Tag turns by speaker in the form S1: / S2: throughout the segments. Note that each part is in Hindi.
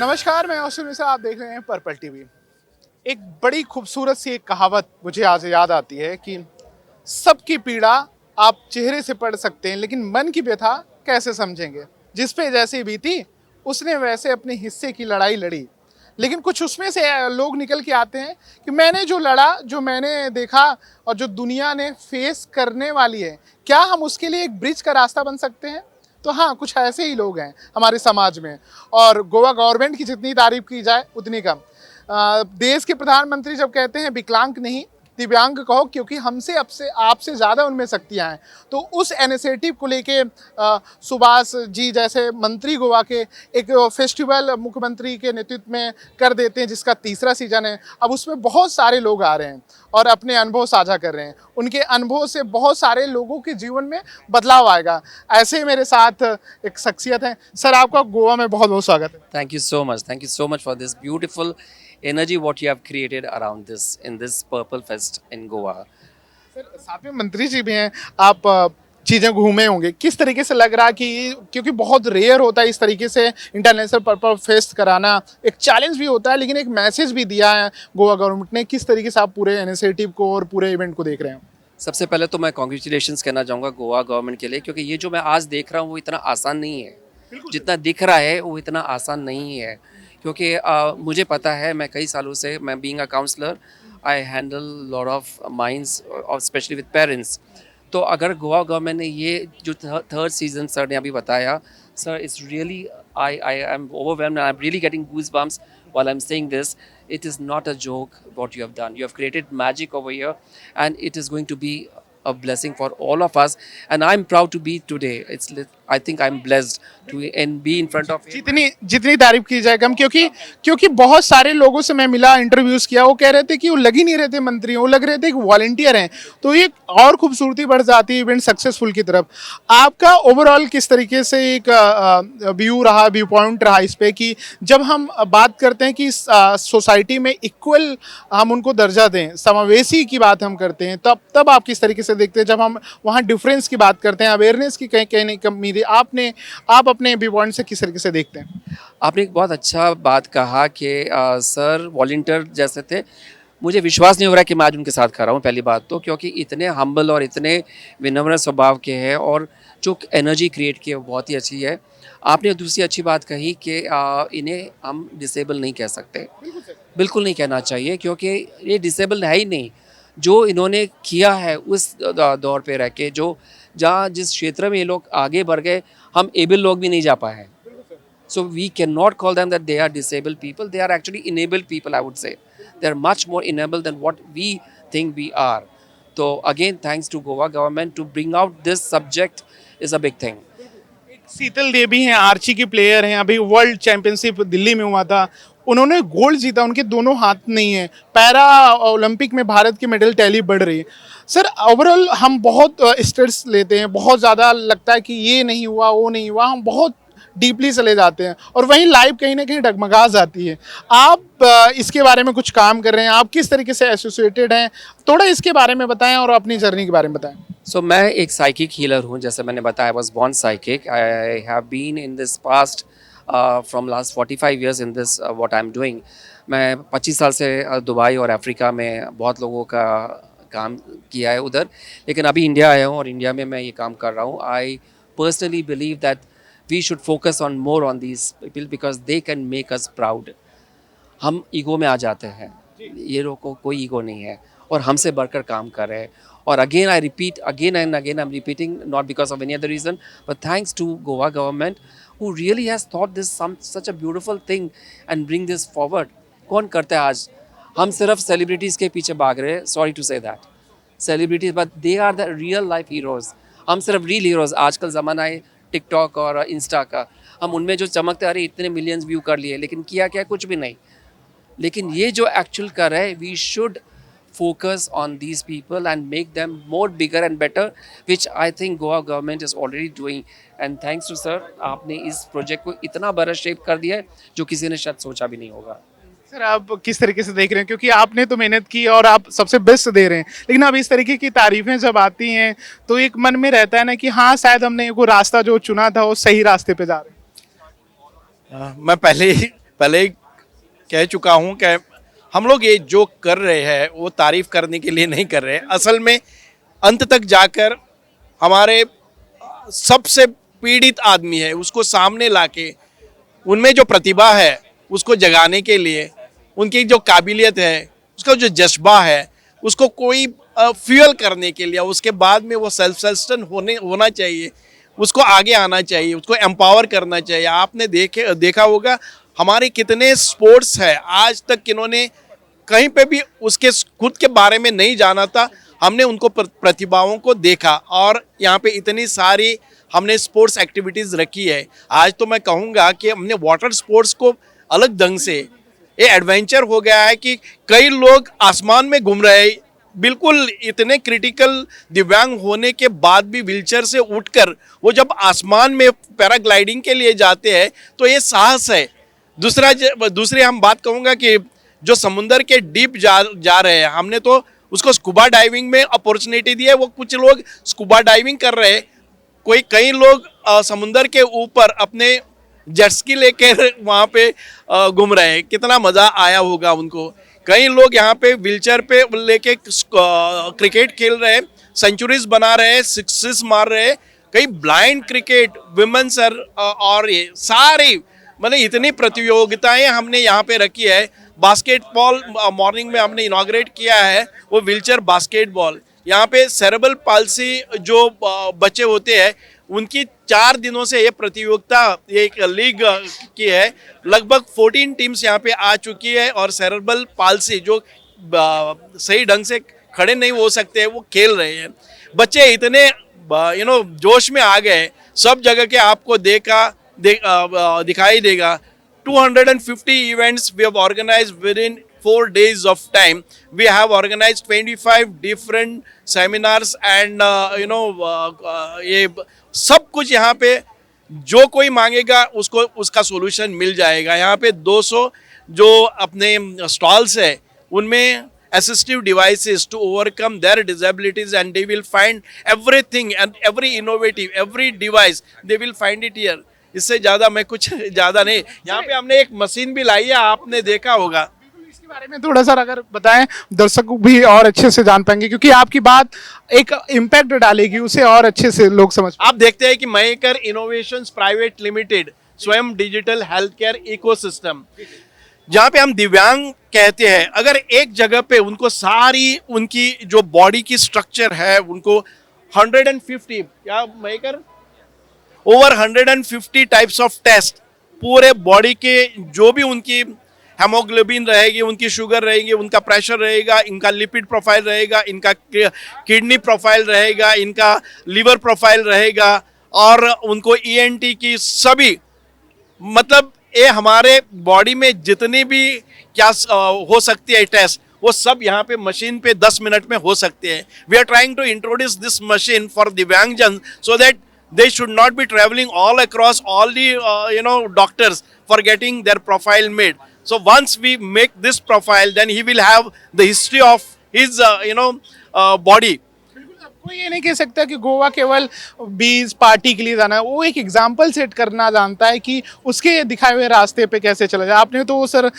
S1: नमस्कार, मैं आशुर मिश्रा। आप देख रहे हैं पर्पल टीवी। एक बड़ी खूबसूरत सी एक कहावत मुझे आज याद आती है कि सबकी पीड़ा आप चेहरे से पढ़ सकते हैं, लेकिन मन की व्यथा कैसे समझेंगे। जिस पे जैसी बीती उसने वैसे अपने हिस्से की लड़ाई लड़ी, लेकिन कुछ उसमें से लोग निकल के आते हैं कि मैंने जो लड़ा, जो मैंने देखा और जो दुनिया ने फेस करने वाली है, क्या हम उसके लिए एक ब्रिज का रास्ता बन सकते हैं। तो हाँ, कुछ ऐसे ही लोग हैं हमारे समाज में। और गोवा गवर्नमेंट की जितनी तारीफ की जाए उतनी कम। देश के प्रधानमंत्री जब कहते हैं विकलांग नहीं दिव्यांग कहो, क्योंकि हमसे आपसे ज़्यादा उनमें शक्तियाँ हैं, तो उस इनिशिएटिव को लेके सुभाष जी जैसे मंत्री गोवा के एक फेस्टिवल मुख्यमंत्री के नेतृत्व में कर देते हैं, जिसका तीसरा सीजन है। अब उसमें बहुत सारे लोग आ रहे हैं और अपने अनुभव साझा कर रहे हैं। उनके अनुभव से बहुत सारे लोगों के जीवन में बदलाव आएगा। ऐसे ही मेरे साथ एक शख्सियत है। सर, आपका गोवा में बहुत बहुत स्वागत है।
S2: Thank you so much. Thank you so much for this beautiful energy what you have created around this in this Purple Fest in Goa.
S1: Sir, साथ में मंत्री जी भी हैं। आप चीज़ें घूमे होंगे, किस तरीके से लग रहा कि, क्योंकि बहुत रेयर होता है इस तरीके से इंटरनेशनल पर्पल फेस्ट कराना, एक चैलेंज भी होता है, लेकिन एक मैसेज भी दिया है गोवा गवर्नमेंट ने। किस तरीके से आप पूरे इनिशिएटिव को और पूरे इवेंट को देख रहे हैं।
S2: सबसे पहले तो मैं कॉन्ग्रेचुलेशंस कहना चाहूँगा गोवा गवर्नमेंट के लिए, क्योंकि ये जो मैं आज देख रहा हूँ वो इतना आसान नहीं है। जितना दिख रहा है वो इतना आसान नहीं है, क्योंकि मुझे पता है, मैं कई सालों से, मैं being a counsellor I handle lot of minds और स्पेशली विद पेरेंट्स। तो अगर गोवा गवर्नमेंट ने ये जो थर्ड सीजन सर ने अभी बताया, sir it's really I am overwhelmed, I am really getting goose bumps while I'm saying this. It is not a joke what you have done. You have created magic over here, and it is going to be a blessing for all of us. And I'm proud to be today. I think I'm blessed to and be in front of him.
S1: जितनी जितनी तारीफ की जाए कम, क्योंकि बहुत सारे लोगों से मैं मिला, इंटरव्यूज किया, वो कह रहे थे कि वो लग ही नहीं रहे थे मंत्री, वो लग रहे थे कि वॉलंटियर हैं। तो ये और खूबसूरती बढ़ जाती है इवेंट सक्सेसफुल की तरफ। आपका ओवरऑल किस तरीके से एक व्यू पॉइंट रहा इस पे कि जब हम बात करते हैं कि सोसाइटी में इक्वल हम उनको दर्जा दें, समावेशी की बात हम करते हैं, तब आप किस तरीके से देखते हैं। जब हम वहाँ डिफरेंस की बात करते हैं, अवेयरनेस की कहीं कहीं कमी, आप अपने व्यू पॉइंट से किस तरीके से देखते हैं।
S2: आपने एक बहुत अच्छा बात कहा कि सर वॉलंटियर जैसे थे। मुझे विश्वास नहीं हो रहा कि मैं आज उनके साथ खड़ा हूँ, पहली बात तो, क्योंकि इतने हम्बल और इतने विनम्र स्वभाव के हैं और जो एनर्जी क्रिएट की है वो बहुत ही अच्छी है। आपने दूसरी अच्छी बात कही कि इन्हें हम डिसेबल नहीं कह सकते, बिल्कुल नहीं कहना चाहिए, क्योंकि ये डिसेबल है ही नहीं। जो इन्होंने किया है उस दौर पे रह के, जो जहाँ जिस क्षेत्र में ये लोग आगे बढ़ गए, हम एबल लोग भी नहीं जा पाए हैं। So we cannot call them that they are disabled people. They are actually enabled people, I would say. They are much more enabled than what we think we are. So again, thanks to Goa government to bring out this subject is a big thing.
S1: शीतल देवी हैं, आर्ची की प्लेयर हैं, अभी वर्ल्ड चैंपियनशिप दिल्ली में हुआ था, उन्होंने गोल्ड जीता। उनके दोनों हाथ नहीं है। पैरा ओलंपिक में भारत की मेडल टैली बढ़ रही है। सर, ओवरऑल हम बहुत स्ट्रेस लेते हैं, बहुत ज़्यादा लगता है कि ये नहीं हुआ, वो नहीं हुआ, हम बहुत डीपली चले जाते हैं और वहीं लाइव कहीं ना कहीं डगमगा जाती है। आप इसके बारे में कुछ काम कर रहे हैं, आप किस तरीके से एसोसिएटेड हैं, थोड़ा इसके बारे में बताएं और अपनी जर्नी के बारे में बताएं।
S2: So मैं एक साइकिक हीलर हूँ, जैसे मैंने बताया, I was born psychic. I have been in this past from last 45 years in this what I'm doing. मैं 25 साल से दुबई और अफ्रीका में बहुत लोगों का काम किया है उधर, लेकिन अभी इंडिया आया हूँ और इंडिया में मैं ये काम कर रहा हूँ। I personally believe that we should focus on more on these people because they can make us proud. हम ईगो में आ जाते हैं, ये लोगों को कोई ईगो नहीं है और हमसे बढ़कर काम कर रहे हैं। और again I repeat, again and again I'm repeating, not because of any other reason, but thanks to Goa government who really has thought this such a beautiful thing and bring this forward. कौन करता है आज? हम सिर्फ सेलिब्रिटीज़ के पीछे भाग रहे हैं, sorry to say that, celebrities, but they are the real life heroes. हम सिर्फ रियल हीरोज़, आजकल ज़माना है टिकटॉक और इंस्टा का, हम उनमें जो चमकते, अरे इतने मिलियंस व्यू कर लिए, लेकिन किया क्या? कुछ भी नहीं। लेकिन ये जो एक्चुअल कर रहे हैं, we should focus on these people and make them more bigger and better, which I think Goa government is already doing. And thanks to sir, आपने इस प्रोजेक्ट को इतना बड़ा शेप कर दिया है जो किसी ने शायद सोचा भी नहीं होगा।
S1: सर, आप किस तरीके से देख रहे हैं, क्योंकि आपने तो मेहनत की और आप सबसे बेस्ट दे रहे हैं, लेकिन अब इस तरीके की तारीफें जब आती हैं तो एक मन में रहता है ना कि हाँ, शायद हमने वो रास्ता जो चुना था वो सही रास्ते पे जा रहे हैं।
S3: मैं पहले ही पहले ही कह चुका हूँ कि हम लोग ये जो कर रहे हैं वो तारीफ करने के लिए नहीं कर रहे हैं। असल में अंत तक जाकर हमारे सबसे पीड़ित आदमी है उसको सामने लाके उनमें जो प्रतिभा है उसको जगाने के लिए, उनकी जो काबिलियत है, उसका जो जज्बा है, उसको कोई फ्यूल करने के लिए, उसके बाद में वो सेल्फ सस्टेन होना चाहिए, उसको आगे आना चाहिए, उसको एम्पावर करना चाहिए। आपने देखा होगा हमारे कितने स्पोर्ट्स है आज तक किन्होंने कहीं पे भी उसके खुद के बारे में नहीं जाना था, हमने उनको प्रतिभाओं को देखा और यहाँ पे इतनी सारी हमने स्पोर्ट्स एक्टिविटीज़ रखी है। आज तो मैं कहूँगा कि हमने वाटर स्पोर्ट्स को अलग ढंग से ये एडवेंचर हो गया है कि कई लोग आसमान में घूम रहे हैं, बिल्कुल इतने क्रिटिकल दिव्यांग होने के बाद भी व्हीलचेयर से उठकर वो जब आसमान में पैराग्लाइडिंग के लिए जाते हैं तो ये साहस है। दूसरी हम बात कहूँगा कि जो समुंदर के डीप जा रहे हैं, हमने तो उसको स्कूबा डाइविंग में अपॉर्चुनिटी दी है, वो कुछ लोग स्कूबा डाइविंग कर रहे हैं, कई लोग समुंदर के ऊपर अपने जेटस्की लेकर वहाँ पे घूम रहे हैं, कितना मज़ा आया होगा उनको। कई लोग यहाँ पे व्हीलचेयर पे लेके क्रिकेट खेल रहे हैं, सेंचुरीज बना रहे हैं, सिक्सेस मार रहे हैं, कई ब्लाइंड क्रिकेट वुमेन सर और ये सारी मतलब इतनी प्रतियोगिताएं हमने यहाँ पे रखी है। बास्केटबॉल मॉर्निंग में हमने इनॉग्रेट किया है, वो व्हीलचेयर बास्केटबॉल। यहाँ पे सेरेब्रल पाल्सी जो बच्चे होते हैं उनकी 4 दिनों से ये प्रतियोगिता एक लीग की है, लगभग 14 टीम्स यहाँ पे आ चुकी है और सेरेब्रल पाल्सी जो सही ढंग से खड़े नहीं हो सकते हैं वो खेल रहे हैं। बच्चे इतने जोश में आ गए, सब जगह के आपको दिखाई देगा। 250 events we have organized within 4 days of time. We have organized 25 different seminars and ये सब कुछ यहाँ पे जो कोई मांगेगा उसको उसका सॉल्यूशन मिल जाएगा। यहाँ पे 200 जो अपने स्टॉल्स है उनमें assistive devices to overcome their disabilities and they will find everything and every innovative, every device they will find it here. इससे ज़्यादा मैं कुछ ज़्यादा नहीं। यहाँ पे हमने एक मशीन भी लाई है, आपने देखा होगा।
S1: इसके बारे में थोड़ा सा अगर बताएं, दर्शक भी और अच्छे से जान पाएंगे, क्योंकि आपकी बात एक इम्पैक्ट डालेगी, उसे और अच्छे से लोग समझ।
S3: आप देखते हैं कि मयेकर इनोवेशंस प्राइवेट लिमिटेड स्वयं डिजिटल हेल्थ केयर इकोसिस्टम, जहाँ पे हम दिव्यांग कहते हैं, अगर एक जगह पे उनको सारी उनकी जो बॉडी की स्ट्रक्चर है उनको 150 या मयेकर ओवर 150 टाइप्स ऑफ टेस्ट पूरे बॉडी के जो भी उनकी हेमोग्लोबिन रहेगी, उनकी शुगर रहेगी, उनका प्रेशर रहेगा, इनका लिपिड प्रोफाइल रहेगा, इनका किडनी प्रोफाइल रहेगा, इनका लीवर प्रोफाइल रहेगा और उनको ईएनटी की सभी मतलब ये हमारे बॉडी में जितनी भी क्या हो सकती है टेस्ट वो सब यहाँ पे मशीन पे 10 मिनट में हो सकते हैं। We are trying to introduce this machine for दिव्यांगजन so that they should not be traveling all across all the doctors for getting their profile made. So once we make this profile, then he will have the history of his body.
S1: कोई ये नहीं कह सकता कि गोवा केवल 20 पार्टी के लिए जाना है, वो एक एग्जाम्पल सेट करना जानता है कि उसके दिखाए हुए रास्ते पे कैसे चला जाए। आपने तो वो सर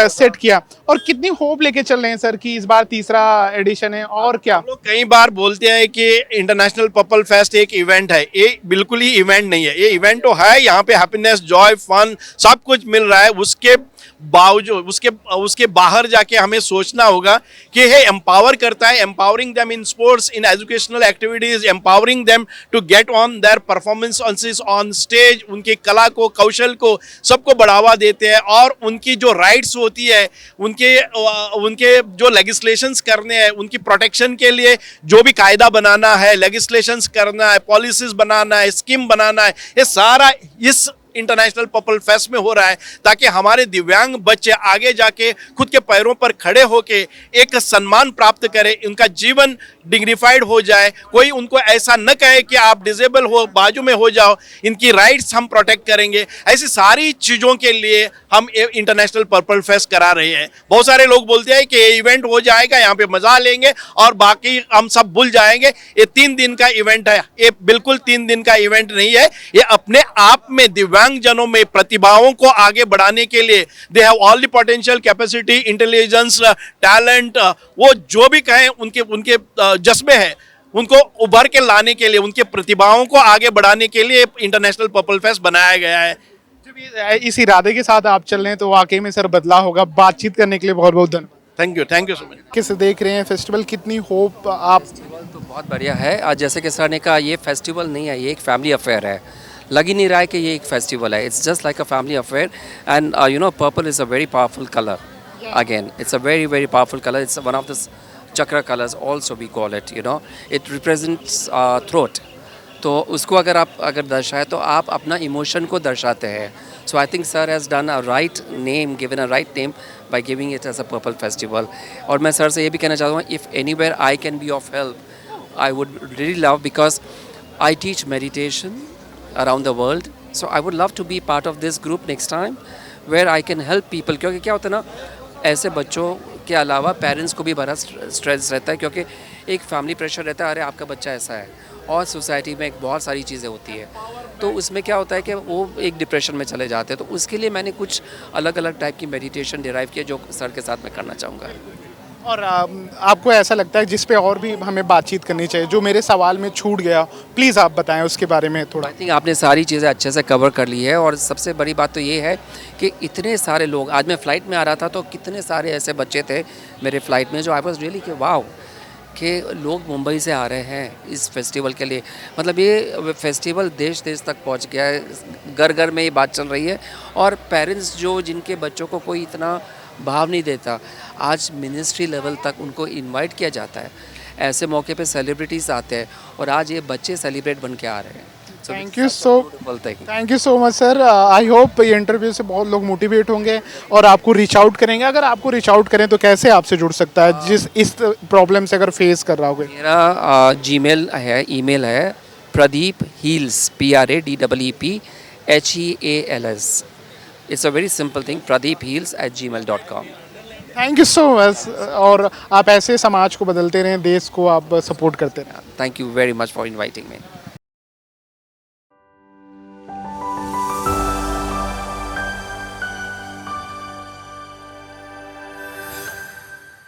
S1: सेट किया, और कितनी होप लेके चल रहे हैं सर कि इस बार तीसरा एडिशन है और क्या?
S3: लोग कई बार बोलते हैं कि इंटरनेशनल पर्पल फेस्ट एक इवेंट है, ये बिल्कुल ही इवेंट नहीं है। ये इवेंट तो है, यहाँ पे हैप्पीनेस, जॉय, फन सब कुछ मिल रहा है। उसके बावजूद उसके बाहर जाके हमें सोचना होगा कि ये एम्पावर करता है, empowering them in sports, in educational activities, empowering them to get on their performance on stage, उनकी कला को, कौशल को, सबको बढ़ावा देते हैं। और उनकी जो राइट्स होती है, उनके जो लेजिस्लेशंस करने हैं, उनकी प्रोटेक्शन के लिए जो भी कायदा बनाना है, लेजिस्लेशंस करना है, पॉलिसीज बनाना है, स्कीम बनाना है, ये सारा इस इंटरनेशनल पर्पल फेस्ट में हो रहा है ताकि हमारे दिव्यांग बच्चे आगे जाके खुद के पैरों पर खड़े होके एक सम्मान प्राप्त करें, उनका जीवन डिग्निफाइड हो जाए। कोई उनको ऐसा न कहे कि आप डिसेबल हो, बाजू में हो जाओ, इनकी राइट्स हम प्रोटेक्ट करेंगे। ऐसी सारी चीज़ों के लिए हम इंटरनेशनल पर्पल फेस्ट करा रहे हैं। बहुत सारे लोग बोलते हैं कि ये इवेंट हो जाएगा, यहाँ पे मजा लेंगे और बाकी हम सब भूल जाएंगे। ये 3 दिन का इवेंट है, ये बिल्कुल 3 दिन का इवेंट नहीं है। ये अपने आप में दिव्यांग दिव्यांग जनों में प्रतिभाओं को आगे बढ़ाने के लिए they have all the potential, capacity, intelligence, talent, वो जो भी कहें उनके उनके जज्बे हैं, उनको उभर के लाने के लिए, उनके प्रतिभाओं को आगे बढ़ाने के लिए इंटरनेशनल पर्पल फेस्ट बनाया गया है।
S1: जब इस इरादे के साथ आप चल रहे हैं तो वाकई में सर बदलाव होगा। बातचीत करने के लिए बहुत बहुत धन्यवाद।
S3: Thank you so much.
S1: किस देख रहे हैं फेस्टिवल, कितनी होप आप?
S2: तो बहुत बढ़िया है। आज जैसे कि सर ने कहा, ये फेस्टिवल नहीं है, ये एक फैमिली अफेयर है। लग ही नहीं रहा है कि ये एक फेस्टिवल है। It's just like a family affair and you know purple is a very powerful colour. Again it's a very very powerful colour. It's one of the chakra colours also we call it, you know. It represents throat. तो उसको अगर दर्शाए तो आप अपना इमोशन को दर्शाते हैं। So I think sir has done a right name, given a right name by giving it as a purple festival. और मैं सर से ये भी कहना चाहता हूँ, if anywhere I can be of help, I would really love, because I teach meditation around the world, so I would love to be part of this group next time where I can help people। क्योंकि क्या होता है ना, ऐसे बच्चों के अलावा पेरेंट्स को भी बड़ा स्ट्रेस रहता है, क्योंकि एक फैमिली प्रेशर रहता है, अरे आपका बच्चा ऐसा है, और सोसाइटी में बहुत सारी चीज़ें होती है, तो उसमें क्या होता है कि वो एक डिप्रेशन में चले जाते हैं। तो उसके लिए मैंने कुछ अलग अलग टाइप की मेडिटेशन डिराइव किया, जो सर के साथ मैं करना चाहूँगा।
S1: और आपको ऐसा लगता है जिस पे और भी हमें बातचीत करनी चाहिए, जो मेरे सवाल में छूट गया, प्लीज़ आप बताएं उसके बारे में थोड़ा।
S2: आई थिंक आपने सारी चीज़ें अच्छे से कवर कर ली है। और सबसे बड़ी बात तो ये है कि इतने सारे लोग, आज मैं फ़्लाइट में आ रहा था तो कितने सारे ऐसे बच्चे थे मेरे फ़्लाइट में, जो आई वॉज रियली कि वाओ, कि लोग मुंबई से आ रहे हैं इस फेस्टिवल के लिए। मतलब ये फेस्टिवल देश देश तक पहुंच गया है, घर घर में ये बात चल रही है। और पेरेंट्स जो जिनके बच्चों को कोई इतना भाव नहीं देता, आज मिनिस्ट्री लेवल तक उनको इनवाइट किया जाता है। ऐसे मौके पे सेलिब्रिटीज़ आते हैं, और आज ये बच्चे सेलिब्रेट बन के आ रहे हैं।
S1: Thank you so much sir. I hope ये इंटरव्यू से बहुत लोग मोटिवेट होंगे और आपको रीच आउट करेंगे। अगर आपको रीच आउट करें तो कैसे आपसे जुड़ सकता है, जिस इस प्रॉब्लम से अगर फेस कर रहा होगा?
S2: मेरा जीमेल है, ईमेल है pradeep heels, PRADEEP HEALS। It's a very simple thing, pradeepheals@gmail.com।
S1: Thank you so much. और आप ऐसे समाज को बदलते रहें, देश को आप सपोर्ट करते रहें।
S2: Thank you very much for inviting me.